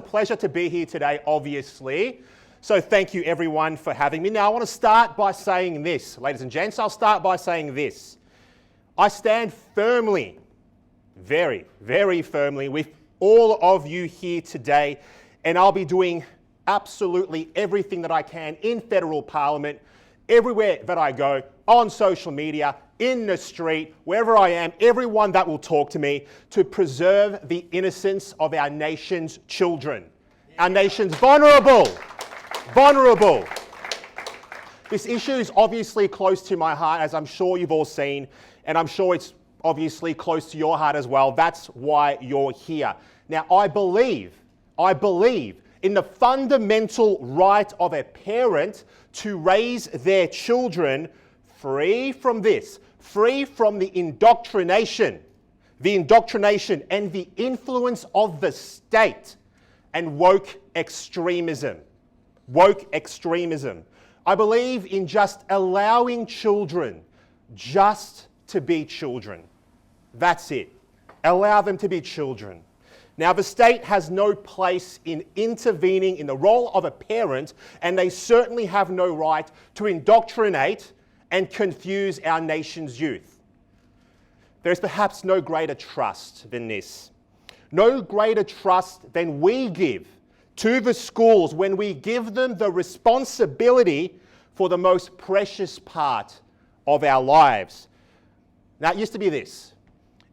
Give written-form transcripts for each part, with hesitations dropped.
Pleasure to be here today, obviously. So thank you everyone for having me. Now I want to start by saying this, ladies and gents. I'll start by saying this. I stand firmly, very, very firmly with all of you here today, and I'll be doing absolutely everything that I can in federal parliament, everywhere that I go, on social media, in the street, wherever I am, everyone that will talk to me, to preserve the innocence of our nation's children. Our nation's vulnerable. This issue is obviously close to my heart, as I'm sure you've all seen, and I'm sure it's obviously close to your heart as well. That's why you're here. Now, I believe in the fundamental right of a parent to raise their children free from this, free from the indoctrination and the influence of the state and woke extremism. I believe in just allowing children just to be children. That's it. Allow them to be children. Now, the state has no place in intervening in the role of a parent, and they certainly have no right to indoctrinate and confuse our nation's youth. There is perhaps no greater trust than this. No greater trust than we give to the schools when we give them the responsibility for the most precious part of our lives. Now, it used to be this.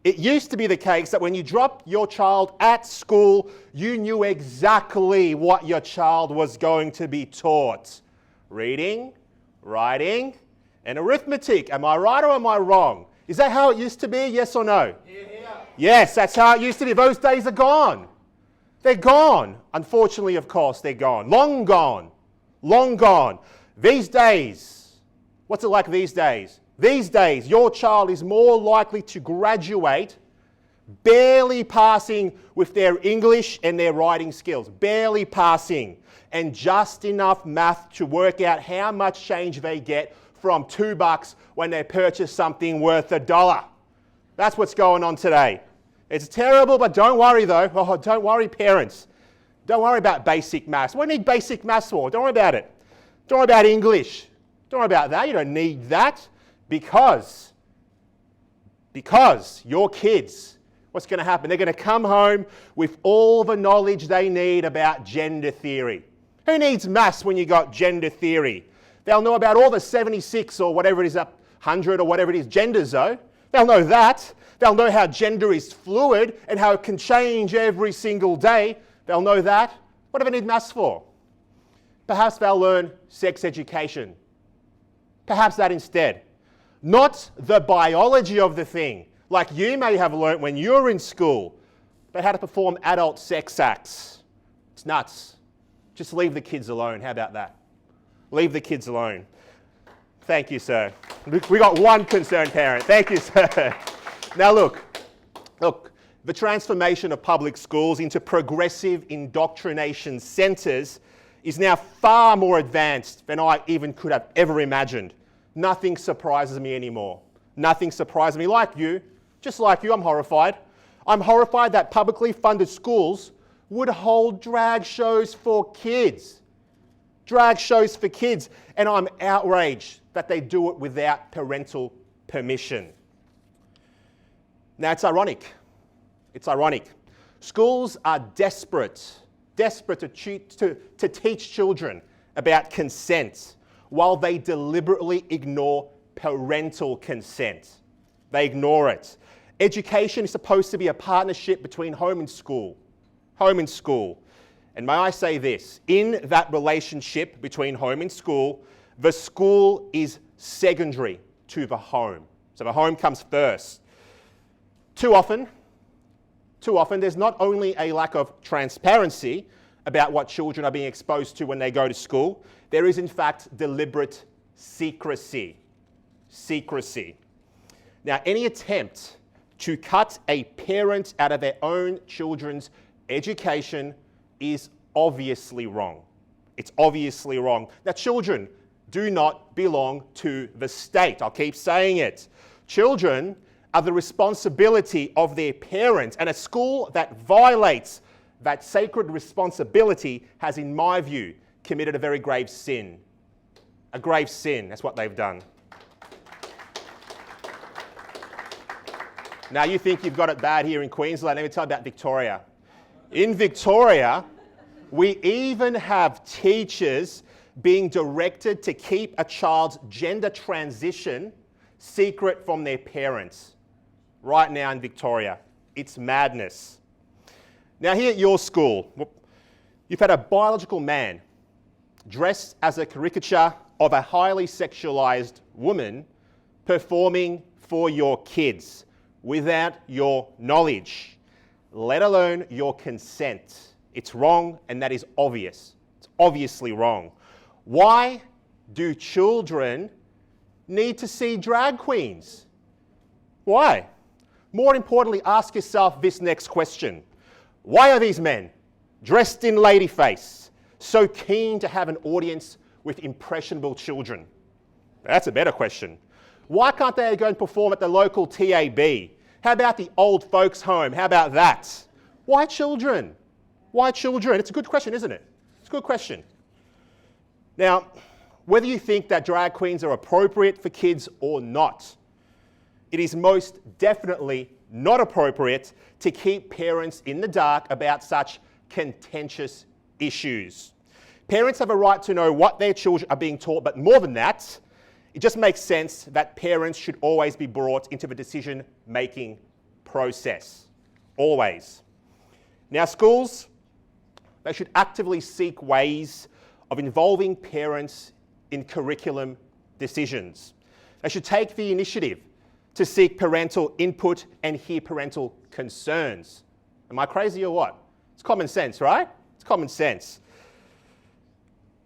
It used to be the case that when you dropped your child at school, you knew exactly what your child was going to be taught. Reading, writing, and arithmetic. Am I right or am I wrong? Is that how it used to be? Yes or no? Yeah. Yes, that's how it used to be. Those days are gone. They're gone. Unfortunately, of course, they're gone. Long gone. Long gone. These days, what's it like these days? These days, your child is more likely to graduate barely passing with their English and their writing skills. Barely passing. And just enough math to work out how much change they get from $2 when they purchase something worth $1. That's what's going on today. It's terrible, but don't worry though. Oh, don't worry, parents. Don't worry about basic maths. What do you need basic maths for? Don't worry about it. Don't worry about English. Don't worry about that. You don't need that because your kids, what's going to happen? They're going to come home with all the knowledge they need about gender theory. Who needs maths when you got gender theory? They'll know about all the 76 or whatever it is, 100 or whatever it is, genders though. They'll know that. They'll know how gender is fluid and how it can change every single day. They'll know that. What do they need maths for? Perhaps they'll learn sex education. Perhaps that instead. Not the biology of the thing, like you may have learnt when you were in school, but how to perform adult sex acts. It's nuts. Just leave the kids alone. How about that? Leave the kids alone. Thank you, sir. We got one concerned parent. Thank you, sir. Now look, the transformation of public schools into progressive indoctrination centres is now far more advanced than I even could have ever imagined. Nothing surprises me anymore. Nothing surprises me. Like you, just like you, I'm horrified. I'm horrified that publicly funded schools would hold drag shows for kids. Drag shows for kids, and I'm outraged that they do it without parental permission. Now, it's ironic. Schools are desperate to teach children about consent while they deliberately ignore parental consent. They ignore it. Education is supposed to be a partnership between home and school. And may I say this, in that relationship between home and school, the school is secondary to the home. So the home comes first. Too often, there's not only a lack of transparency about what children are being exposed to when they go to school, there is in fact deliberate secrecy. Now, any attempt to cut a parent out of their own children's education is obviously wrong. It's obviously wrong. Now, children do not belong to the state. I'll keep saying it. Children are the responsibility of their parents, and a school that violates that sacred responsibility has, in my view, committed a very grave sin. A grave sin, that's what they've done. Now you think you've got it bad here in Queensland. Let me tell you about Victoria. In Victoria, we even have teachers being directed to keep a child's gender transition secret from their parents. Right now in Victoria. It's madness. Now here at your school, you've had a biological man dressed as a caricature of a highly sexualised woman performing for your kids without your knowledge, let alone your consent. It's wrong, and that is obvious. It's obviously wrong. Why do children need to see drag queens? Why? More importantly, ask yourself this next question. Why are these men, dressed in ladyface, so keen to have an audience with impressionable children? That's a better question. Why can't they go and perform at the local TAB? How about the old folks' home? How about that? Why children? Why children? It's a good question, isn't it? It's a good question. Now, whether you think that drag queens are appropriate for kids or not, it is most definitely not appropriate to keep parents in the dark about such contentious issues. Parents have a right to know what their children are being taught, but more than that, it just makes sense that parents should always be brought into the decision-making process. Always. Now, schools, they should actively seek ways of involving parents in curriculum decisions. They should take the initiative to seek parental input and hear parental concerns. Am I crazy or what? It's common sense, right? It's common sense.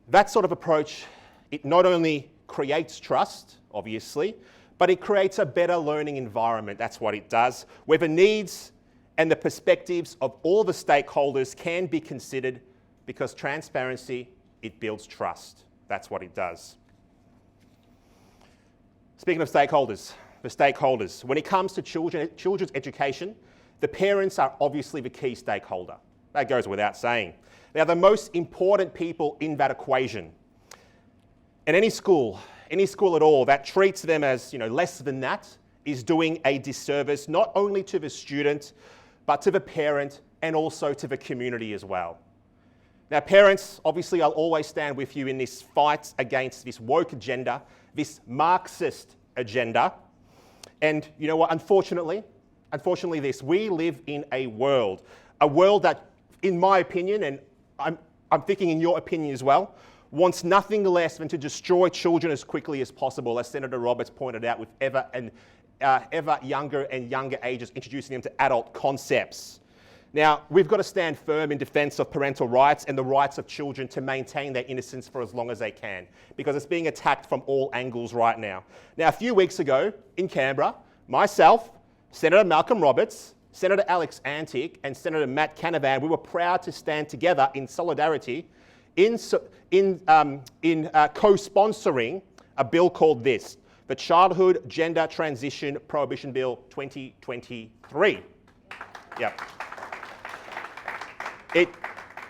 That sort of approach, it not only creates trust, obviously, but it creates a better learning environment. That's what it does, where the needs and the perspectives of all the stakeholders can be considered, because transparency, it builds trust. That's what it does. Speaking of stakeholders, the stakeholders, when it comes to children's education, the parents are obviously the key stakeholder. That goes without saying. They are the most important people in that equation. And any school at all that treats them as less than that is doing a disservice not only to the student, but to the parent and also to the community as well. Now, parents, obviously, I'll always stand with you in this fight against this woke agenda, this Marxist agenda. And you know what? Unfortunately, we live in a world that, in my opinion, and I'm thinking in your opinion as well, wants nothing less than to destroy children as quickly as possible, as Senator Roberts pointed out, with ever younger and younger ages, introducing them to adult concepts. Now, we've got to stand firm in defence of parental rights and the rights of children to maintain their innocence for as long as they can, because it's being attacked from all angles right now. Now, a few weeks ago in Canberra, myself, Senator Malcolm Roberts, Senator Alex Antic and Senator Matt Canavan, we were proud to stand together in solidarity in co-sponsoring a bill called this, the Childhood Gender Transition Prohibition Bill 2023. Yep.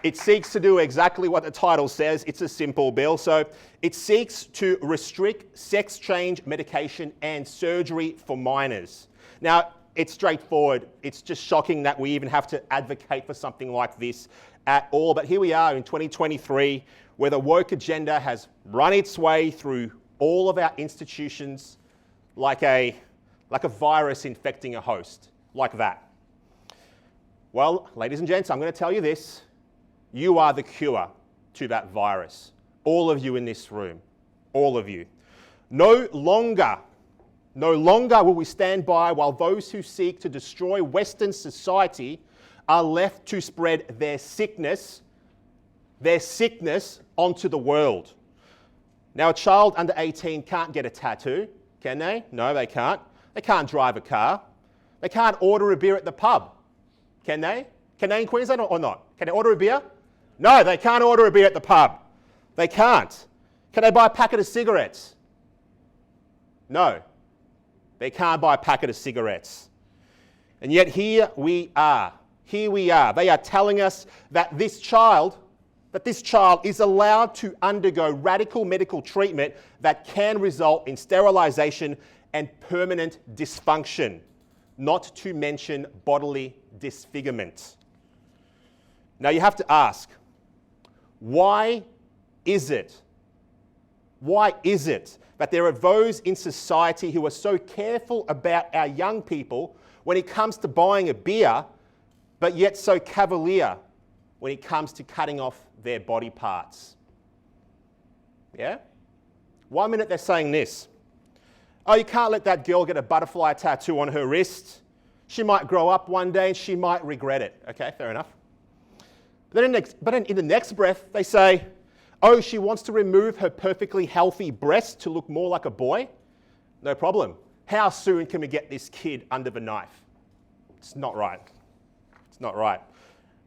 It seeks to do exactly what the title says. It's a simple bill. So it seeks to restrict sex change medication and surgery for minors. Now, it's straightforward. It's just shocking that we even have to advocate for something like this at all. But here we are in 2023, where the woke agenda has run its way through all of our institutions like a virus infecting a host, like that. Well, ladies and gents, I'm going to tell you this. You are the cure to that virus. All of you in this room. All of you. No longer will we stand by while those who seek to destroy Western society are left to spread their sickness onto the world. Now, a child under 18 can't get a tattoo, can they? No, they can't. They can't drive a car. They can't order a beer at the pub. Can they? Can they in Queensland or not? Can they order a beer? No, they can't order a beer at the pub. They can't. Can they buy a packet of cigarettes? No, they can't buy a packet of cigarettes. And yet here we are Here we are. They are telling us that this child is allowed to undergo radical medical treatment that can result in sterilization and permanent dysfunction, not to mention bodily disfigurement. Now you have to ask, why is it that there are those in society who are so careful about our young people when it comes to buying a beer, but yet so cavalier when it comes to cutting off their body parts? Yeah? 1 minute they're saying this. Oh, you can't let that girl get a butterfly tattoo on her wrist. She might grow up one day and she might regret it. Okay, fair enough. But then in the next breath, they say, oh, she wants to remove her perfectly healthy breast to look more like a boy? No problem. How soon can we get this kid under the knife? It's not right. It's not right.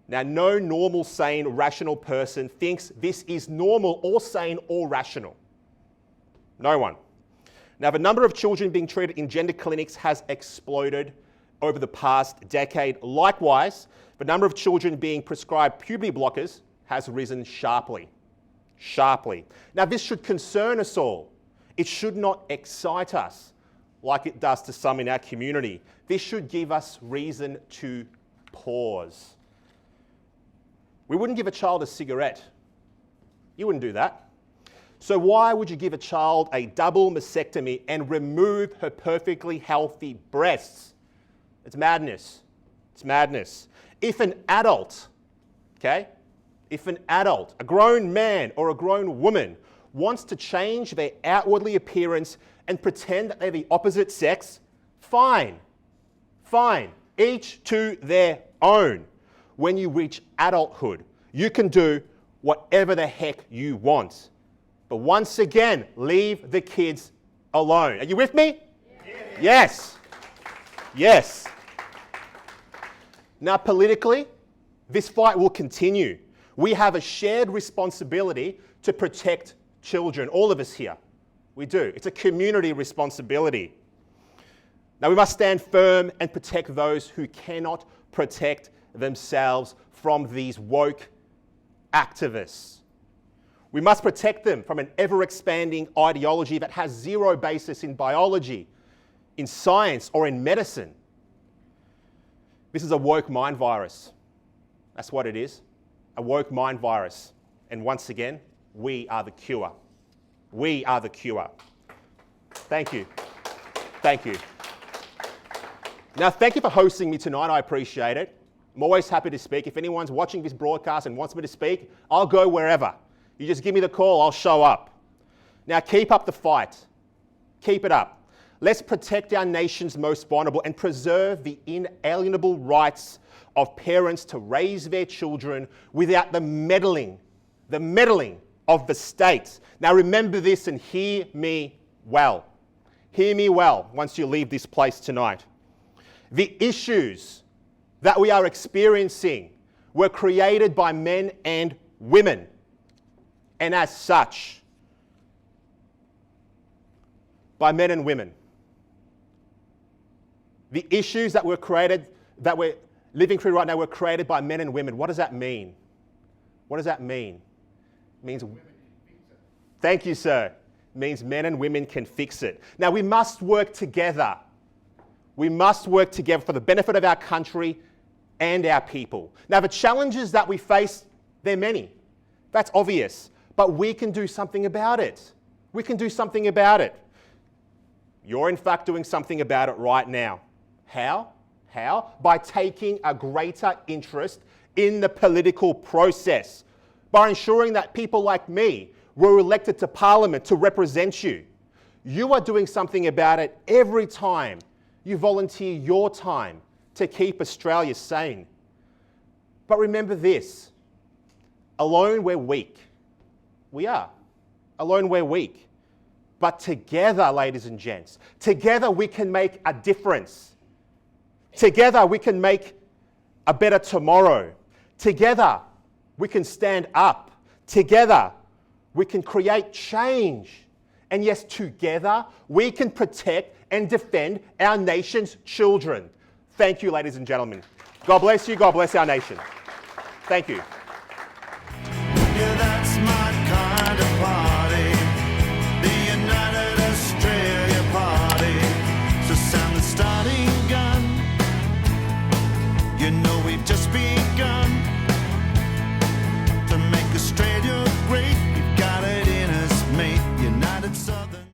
Now, no normal, sane, rational person thinks this is normal or sane or rational. No one. Now, the number of children being treated in gender clinics has exploded over the past decade. Likewise, the number of children being prescribed puberty blockers has risen sharply. Sharply. Now, this should concern us all. It should not excite us like it does to some in our community. This should give us reason to pause. We wouldn't give a child a cigarette. You wouldn't do that. So why would you give a child a double mastectomy and remove her perfectly healthy breasts? It's madness. It's madness. If an adult, a grown man or a grown woman wants to change their outwardly appearance and pretend that they're the opposite sex, fine. Fine. Each to their own. When you reach adulthood, you can do whatever the heck you want. But once again, leave the kids alone. Are you with me? Yes. Yes. Now, politically, this fight will continue. We have a shared responsibility to protect children, all of us here. We do. It's a community responsibility. Now, we must stand firm and protect those who cannot protect themselves from these woke activists. We must protect them from an ever-expanding ideology that has zero basis in biology, in science, or in medicine. This is a woke mind virus. That's what it is, a woke mind virus. And once again, we are the cure. We are the cure. Thank you. Thank you. Now, thank you for hosting me tonight. I appreciate it. I'm always happy to speak. If anyone's watching this broadcast and wants me to speak, I'll go wherever. You just give me the call, I'll show up. Now, keep up the fight. Keep it up. Let's protect our nation's most vulnerable and preserve the inalienable rights of parents to raise their children without the meddling of the state. Now, remember this and hear me well. Hear me well once you leave this place tonight. The issues that we are experiencing were created by men and women. And as such, by men and women. The issues that were created, that we're living through right now, were created by men and women. What does that mean? What does that mean? It means, thank you, sir. It means men and women can fix it. Now, we must work together. We must work together for the benefit of our country and our people. Now, the challenges that we face, they're many. That's obvious. But we can do something about it. We can do something about it. You're in fact doing something about it right now. How? How? By taking a greater interest in the political process. By ensuring that people like me were elected to Parliament to represent you. You are doing something about it every time you volunteer your time to keep Australia sane. But remember this, alone we're weak. We are. Alone we're weak. But together, ladies and gents, together we can make a difference. Together we can make a better tomorrow. Together we can stand up. Together we can create change. And yes, together we can protect and defend our nation's children. Thank you, ladies and gentlemen. God bless you. God bless our nation. Thank you.